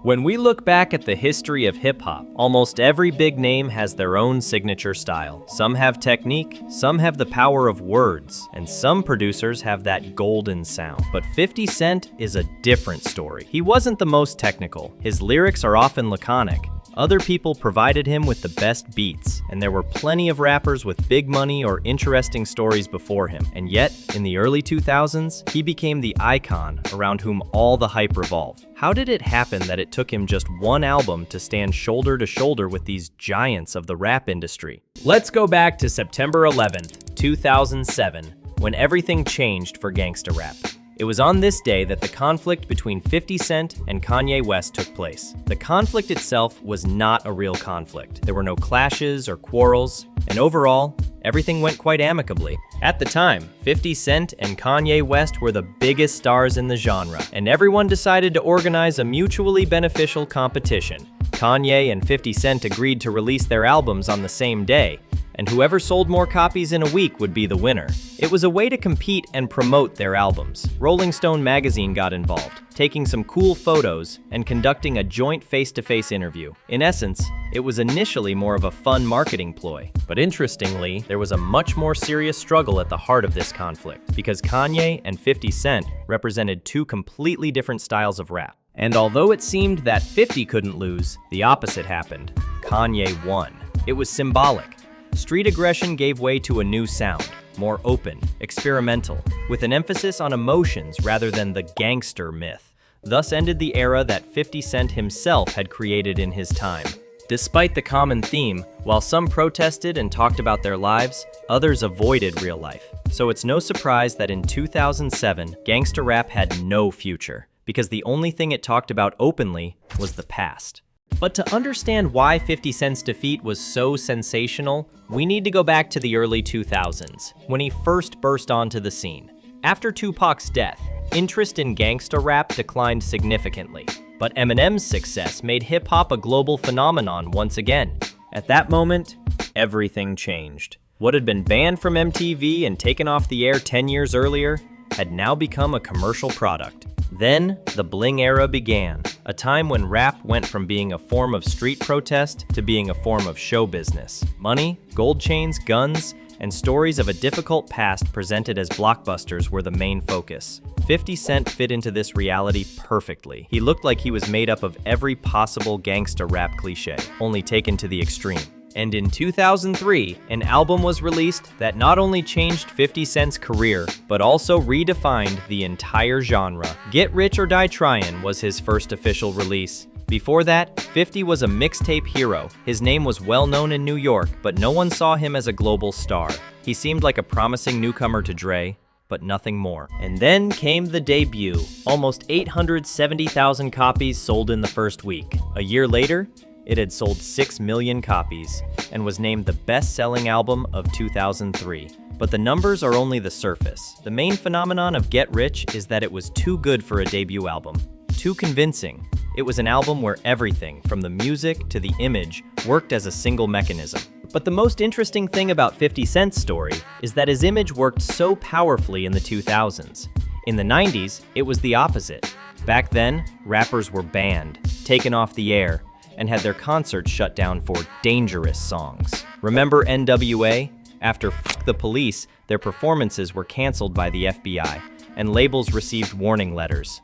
When we look back at the history of hip-hop, almost every big name has their own signature style. Some have technique, some have the power of words, and some producers have that golden sound. But 50 Cent is a different story. He wasn't the most technical. His lyrics are often laconic. Other people provided him with the best beats, and there were plenty of rappers with big money or interesting stories before him. And yet, in the early 2000s, he became the icon around whom all the hype revolved. How did it happen that it took him just one album to stand shoulder to shoulder with these giants of the rap industry? Let's go back to September 11th, 2007, when everything changed for gangsta rap. It was on this day that the conflict between 50 Cent and Kanye West took place. The conflict itself was not a real conflict. There were no clashes or quarrels, and overall, everything went quite amicably. At the time, 50 Cent and Kanye West were the biggest stars in the genre, and everyone decided to organize a mutually beneficial competition. Kanye and 50 Cent agreed to release their albums on the same day, and whoever sold more copies in a week would be the winner. It was a way to compete and promote their albums. Rolling Stone magazine got involved, taking some cool photos and conducting a joint face-to-face interview. In essence, it was initially more of a fun marketing ploy. But interestingly, there was a much more serious struggle at the heart of this conflict, because Kanye and 50 Cent represented two completely different styles of rap. And although it seemed that 50 couldn't lose, the opposite happened. Kanye won. It was symbolic. Street aggression gave way to a new sound, more open, experimental, with an emphasis on emotions rather than the gangster myth. Thus ended the era that 50 Cent himself had created in his time. Despite the common theme, while some protested and talked about their lives, others avoided real life. So it's no surprise that in 2007, gangsta rap had no future, because the only thing it talked about openly was the past. But to understand why 50 Cent's defeat was so sensational, we need to go back to the early 2000s, when he first burst onto the scene. After Tupac's death, interest in gangsta rap declined significantly, but Eminem's success made hip-hop a global phenomenon once again. At that moment, everything changed. What had been banned from MTV and taken off the air 10 years earlier had now become a commercial product. Then, the bling era began, a time when rap went from being a form of street protest to being a form of show business. Money, gold chains, guns, and stories of a difficult past presented as blockbusters were the main focus. 50 Cent fit into this reality perfectly. He looked like he was made up of every possible gangsta rap cliché, only taken to the extreme. And in 2003, an album was released that not only changed 50 Cent's career, but also redefined the entire genre. Get Rich or Die Tryin was his first official release. Before that, 50 was a mixtape hero. His name was well known in New York, but no one saw him as a global star. He seemed like a promising newcomer to Dre, but nothing more. And then came the debut. Almost 870,000 copies sold in the first week. A year later, it had sold 6 million copies and was named the best-selling album of 2003. But the numbers are only the surface. The main phenomenon of Get Rich is that it was too good for a debut album. Too convincing. It was an album where everything, from the music to the image, worked as a single mechanism. But the most interesting thing about 50 Cent's story is that his image worked so powerfully in the 2000s. In the 90s, it was the opposite. Back then, rappers were banned, taken off the air, and had their concerts shut down for dangerous songs. Remember NWA? After F the Police, their performances were canceled by the FBI, and labels received warning letters.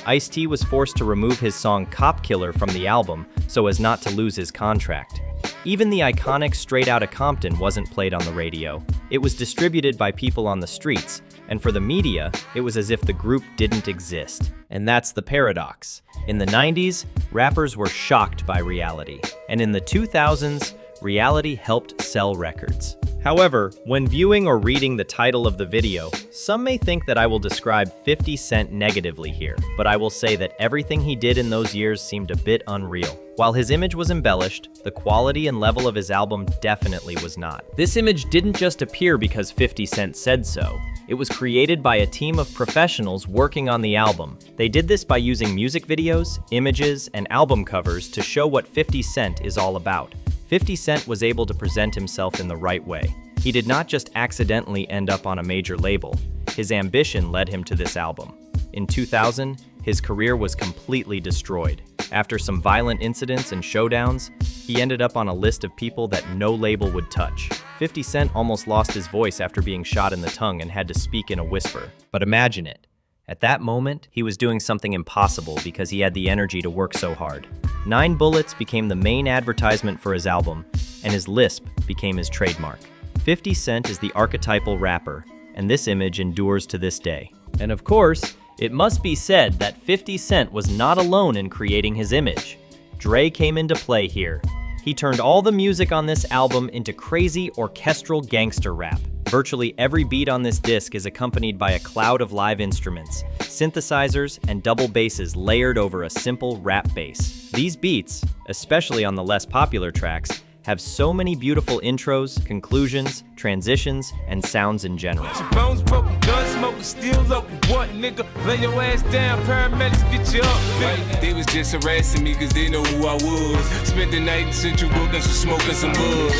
Ice-T was forced to remove his song Cop Killer from the album so as not to lose his contract. Even the iconic Straight Outta Compton wasn't played on the radio. It was distributed by people on the streets, and for the media, it was as if the group didn't exist. And that's the paradox. In the 90s, rappers were shocked by reality, and in the 2000s, reality helped sell records. However, when viewing or reading the title of the video, some may think that I will describe 50 Cent negatively here, but I will say that everything he did in those years seemed a bit unreal. While his image was embellished, the quality and level of his album definitely was not. This image didn't just appear because 50 Cent said so. It was created by a team of professionals working on the album. They did this by using music videos, images, and album covers to show what 50 Cent is all about. 50 Cent was able to present himself in the right way. He did not just accidentally end up on a major label. His ambition led him to this album. In 2000, his career was completely destroyed. After some violent incidents and showdowns, he ended up on a list of people that no label would touch. 50 Cent almost lost his voice after being shot in the tongue and had to speak in a whisper. But imagine it. At that moment, he was doing something impossible because he had the energy to work so hard. 9 Bullets became the main advertisement for his album, and his lisp became his trademark. 50 Cent is the archetypal rapper, and this image endures to this day. And of course, it must be said that 50 Cent was not alone in creating his image. Dre came into play here. He turned all the music on this album into crazy orchestral gangster rap. Virtually every beat on this disc is accompanied by a cloud of live instruments, synthesizers, and double basses layered over a simple rap bass. These beats, especially on the less popular tracks, have so many beautiful intros, conclusions, transitions, and sounds in general. Bones broken, gun smoking, steel open. What nigga? Lay your ass down, paramedics get you up. They was just harassing me cause they know who I was. Spent the night in Central Booking, smoking some bud.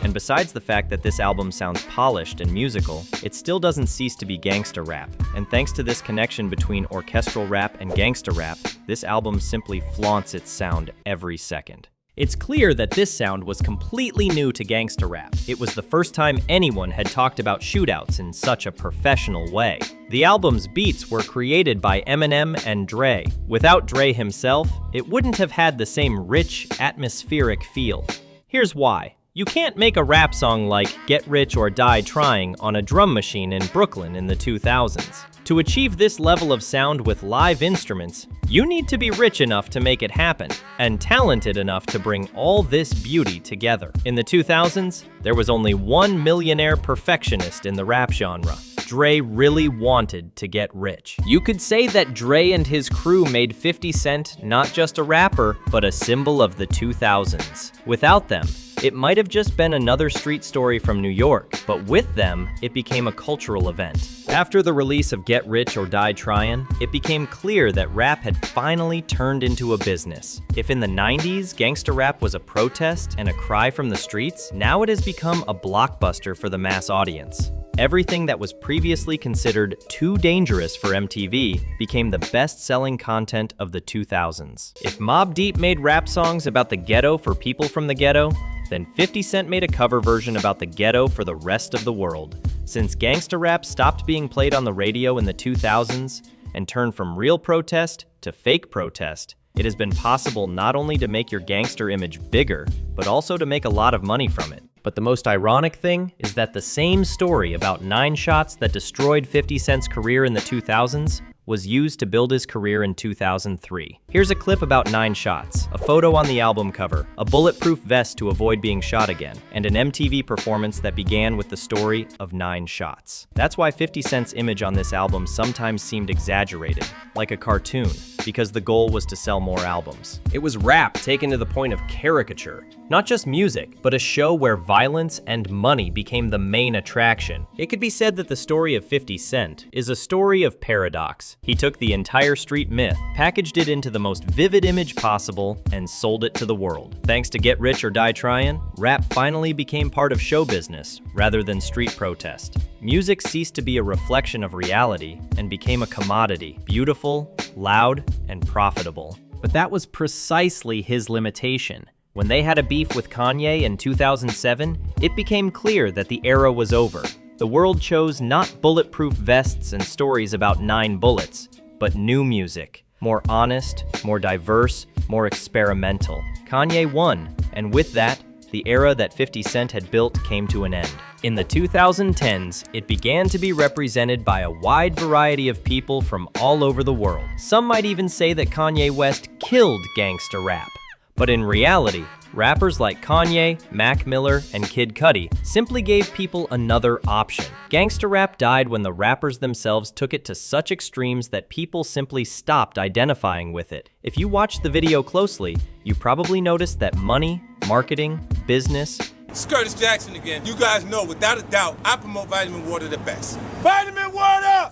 And besides the fact that this album sounds polished and musical, it still doesn't cease to be gangsta rap. And thanks to this connection between orchestral rap and gangsta rap, this album simply flaunts its sound every second. It's clear that this sound was completely new to gangsta rap. It was the first time anyone had talked about shootouts in such a professional way. The album's beats were created by Eminem and Dre. Without Dre himself, it wouldn't have had the same rich, atmospheric feel. Here's why. You can't make a rap song like Get Rich or Die Tryin' on a drum machine in Brooklyn in the 2000s. To achieve this level of sound with live instruments, you need to be rich enough to make it happen, and talented enough to bring all this beauty together. In the 2000s, there was only one millionaire perfectionist in the rap genre. Dre really wanted to get rich. You could say that Dre and his crew made 50 Cent not just a rapper, but a symbol of the 2000s. Without them, it might have just been another street story from New York, but with them, it became a cultural event. After the release of Get Rich or Die Tryin', it became clear that rap had finally turned into a business. If in the 90s, gangsta rap was a protest and a cry from the streets, now it has become a blockbuster for the mass audience. Everything that was previously considered too dangerous for MTV became the best-selling content of the 2000s. If Mobb Deep made rap songs about the ghetto for people from the ghetto, then 50 Cent made a cover version about the ghetto for the rest of the world. Since gangsta rap stopped being played on the radio in the 2000s and turned from real protest to fake protest, it has been possible not only to make your gangster image bigger, but also to make a lot of money from it. But the most ironic thing is that the same story about 9 shots that destroyed 50 Cent's career in the 2000s was used to build his career in 2003. Here's a clip about 9 shots, a photo on the album cover, a bulletproof vest to avoid being shot again, and an MTV performance that began with the story of 9 shots. That's why 50 Cent's image on this album sometimes seemed exaggerated, like a cartoon, because the goal was to sell more albums. It was rap taken to the point of caricature. Not just music, but a show where violence and money became the main attraction. It could be said that the story of 50 Cent is a story of paradox. He took the entire street myth, packaged it into the most vivid image possible, and sold it to the world. Thanks to Get Rich or Die Tryin', rap finally became part of show business rather than street protest. Music ceased to be a reflection of reality and became a commodity, beautiful, loud, and profitable. But that was precisely his limitation. When they had a beef with Kanye in 2007, it became clear that the era was over. The world chose not bulletproof vests and stories about 9 bullets, but new music. More honest, more diverse, more experimental. Kanye won, and with that, the era that 50 Cent had built came to an end. In the 2010s, it began to be represented by a wide variety of people from all over the world. Some might even say that Kanye West killed gangsta rap. But in reality, rappers like Kanye, Mac Miller, and Kid Cudi simply gave people another option. Gangsta rap died when the rappers themselves took it to such extremes that people simply stopped identifying with it. If you watched the video closely, you probably noticed that money, marketing, business. It's Curtis Jackson again. You guys know, without a doubt, I promote vitamin water the best. Vitamin water!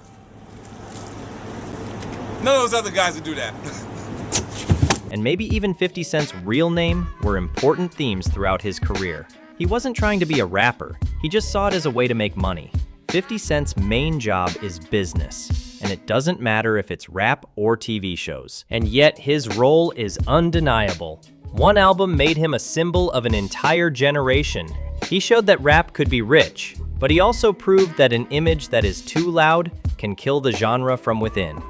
None of those other guys would do that. And maybe even 50 Cent's real name were important themes throughout his career. He wasn't trying to be a rapper, he just saw it as a way to make money. 50 Cent's main job is business, and it doesn't matter if it's rap or TV shows. And yet his role is undeniable. One album made him a symbol of an entire generation. He showed that rap could be rich, but he also proved that an image that is too loud can kill the genre from within.